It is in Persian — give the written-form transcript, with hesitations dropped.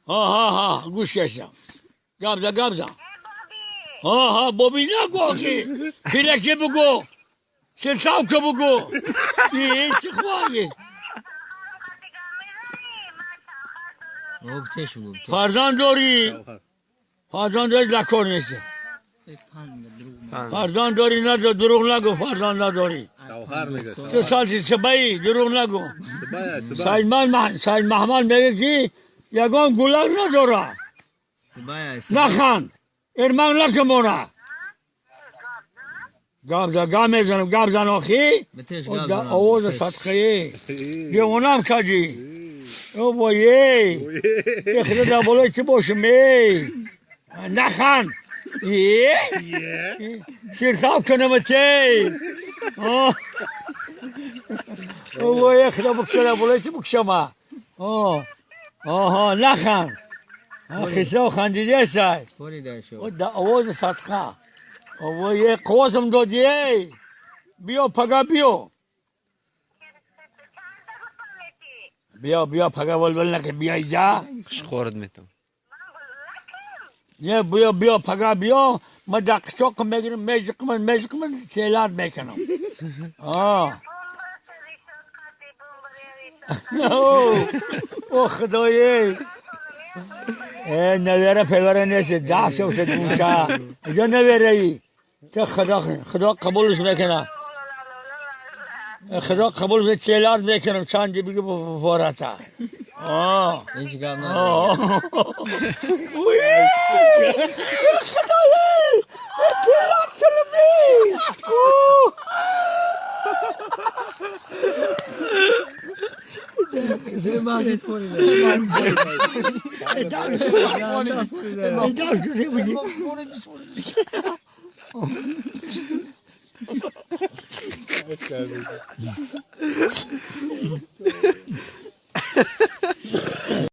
ها گوش کشم گبزه ها بابی نگو آخی پیرکی بگو سلساو که بگو این چه خواهی فرزند داری لکار نیسته فرزند داری نه دروغ نگو فرزند نداری تو سالسی سبایی دروغ نگو سید محمد میگه که یگان گلک نداره نخند ارمان نکمونه گام میزنم گام زن آخی آواز صدقه دیوانم کجی او بایه یخده در بالای چه باشم نخند سیرساب کنم چه او بایه یخده بکشه در بالای چه بکشم نخند خیسته و خندیده سای آواز صدقه او یه قواسم دادیه بیا پگا بیا پگا ولول نکه بیا اینجا خورد میتم نه بیا پگا بیا ما دقشاق میگیرم میجقم چیلات میکنم او خدایی نویره پیوره نیست دعف شد گوشه اینجا نویره ای تو خدا قبولش میکنه خدا قبول چیلات میکنم چندی بگی بفارتا هیچ گام نداره خدایی چیلات کلمی زمان فوریده